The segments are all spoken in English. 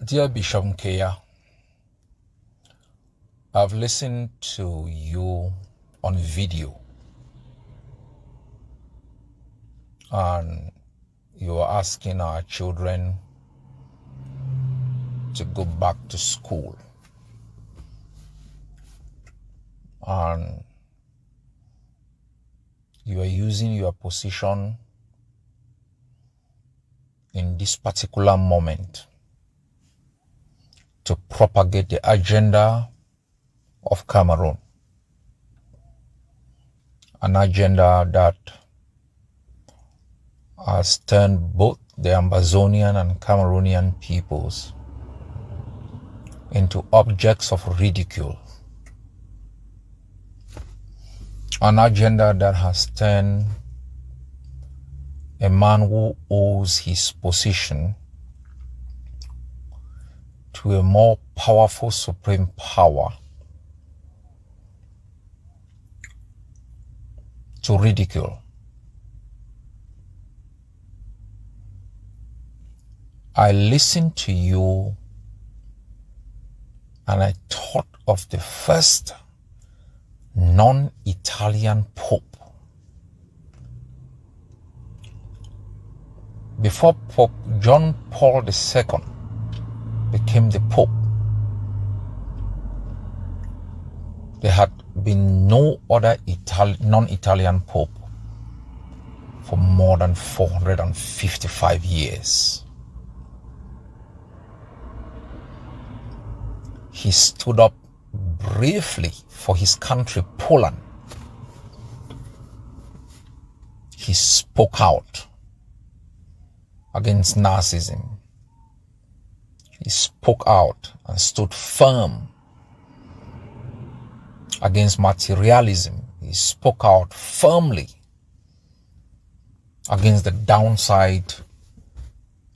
Dear Bishop Nkea, I've listened to you on video and you are asking our children to go back to school. And you are using your position in this particular moment to propagate the agenda of Cameroon, an agenda that has turned both the Ambazonian and Cameroonian peoples into objects of ridicule, an agenda that has turned a man who owes his position to a more powerful supreme power to ridicule. I listened to you and I thought of the first non-Italian Pope. Before Pope John Paul II became the Pope, there had been no other non-Italian Pope for more than 455 years. He stood up bravely for his country, Poland. He spoke out against Nazism. He spoke out and stood firm against materialism. He spoke out firmly against the downside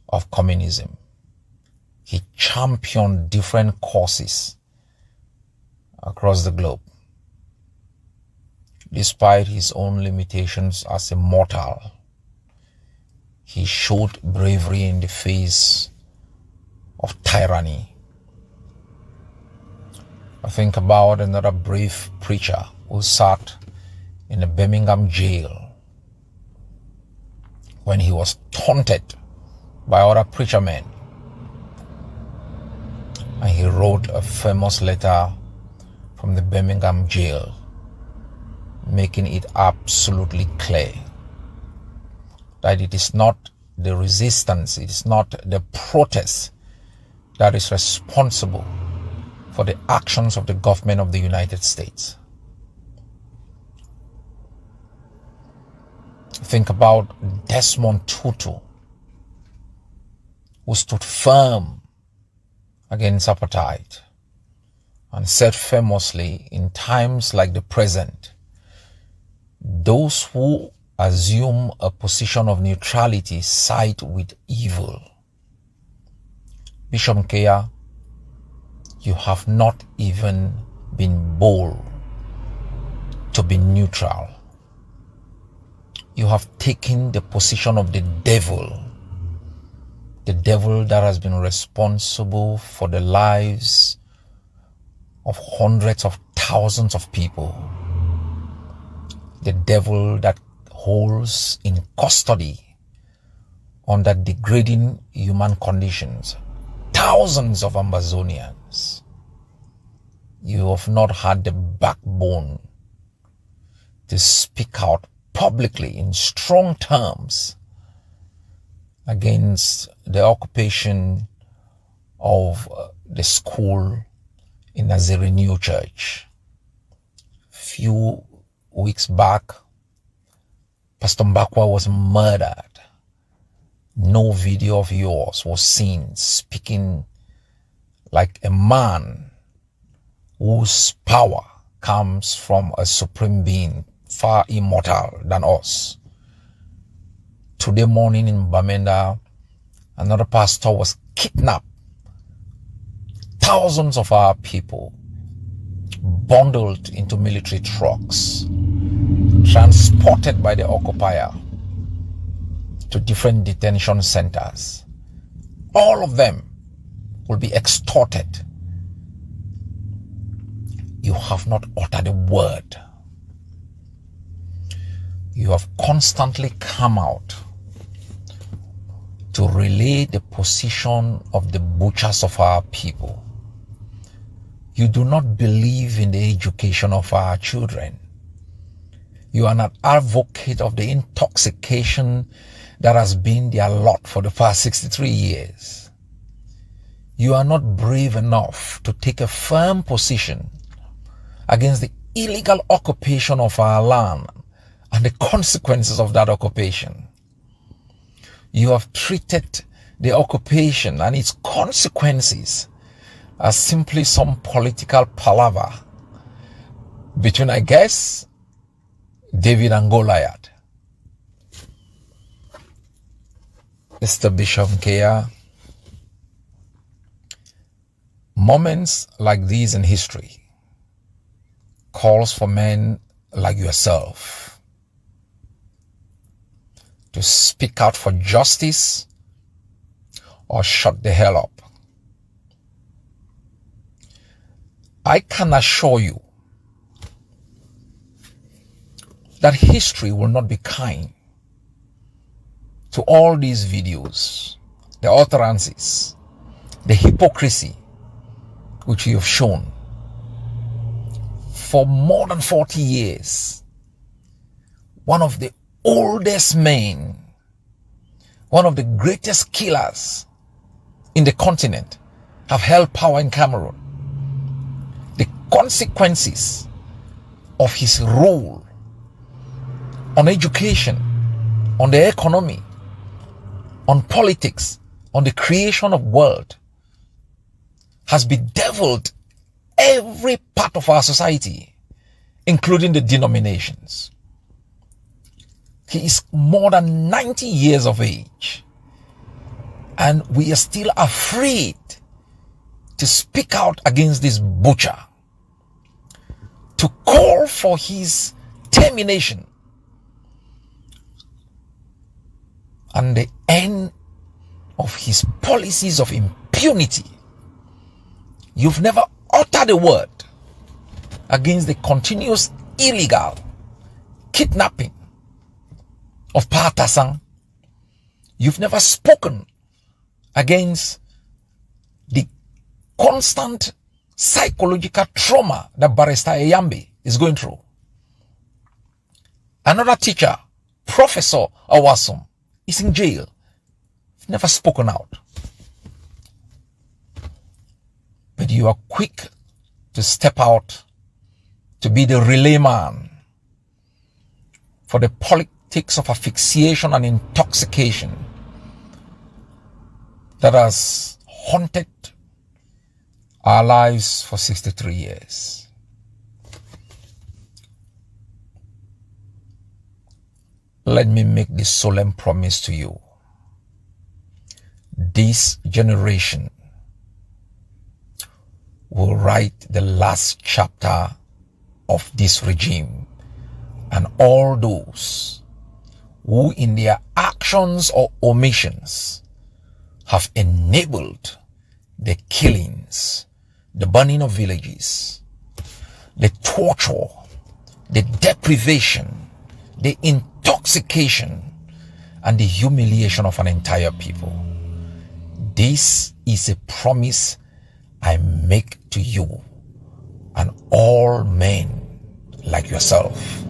of communism. He championed different causes across the globe. Despite his own limitations as a mortal, he showed bravery in the face of tyranny. I think about another brave preacher who sat in a Birmingham jail when he was taunted by other preacher men. And he wrote a famous letter from the Birmingham jail, making it absolutely clear that it is not the resistance, it is not the protest that is responsible for the actions of the government of the United States. Think about Desmond Tutu, who stood firm against apartheid and said famously, in times like the present, those who assume a position of neutrality side with evil. Bishop Nkea, you have not even been bold to be neutral. You have taken the position of the devil that has been responsible for the lives of hundreds of thousands of people, the devil that holds in custody under degrading human conditions thousands of Ambazonians. You have not had the backbone to speak out publicly in strong terms against the occupation of the school in Nazarene New Church. Few weeks back, Pastor Mbakwa was murdered. No video of yours was seen speaking like a man whose power comes from a supreme being far immortal than us. Today morning in Bamenda, another pastor was kidnapped. Thousands of our people bundled into military trucks, transported by the occupier to different detention centers. All of them will be extorted. You have not uttered a word. You have constantly come out to relay the position of the butchers of our people. You do not believe in the education of our children. You are an advocate of the intoxication that has been their lot for the past 63 years. You are not brave enough to take a firm position against the illegal occupation of our land and the consequences of that occupation. You have treated the occupation and its consequences as simply some political palaver between, I guess, David and Goliath. Mr. Bishop Nkea, moments like these in history calls for men like yourself to speak out for justice or shut the hell up. I can assure you that history will not be kind to all these videos, the utterances, the hypocrisy which you have shown for more than 40 years. One of the oldest men, one of the greatest killers in the continent, have held power in Cameroon. The consequences of his rule on education, on the economy, on politics, on the creation of world, has bedeviled every part of our society, including the denominations. He is more than 90 years of age, and we are still afraid to speak out against this butcher, to call for his termination and the end of his policies of impunity. You've never uttered a word against the continuous illegal kidnapping of Patasan. You've never spoken against the constant psychological trauma that Barrister Ayambe is going through. Another teacher, Professor Awasum, is in jail. You've never spoken out. But you are quick to step out to be the relay man for the politics of asphyxiation and intoxication that has haunted our lives for 63 years. Let me make this solemn promise to you. This generation will write the last chapter of this regime, and all those who in their actions or omissions have enabled the killings, the burning of villages, the torture, the deprivation, the intoxication, and the humiliation of an entire people. This is a promise I make to you and all men like yourself.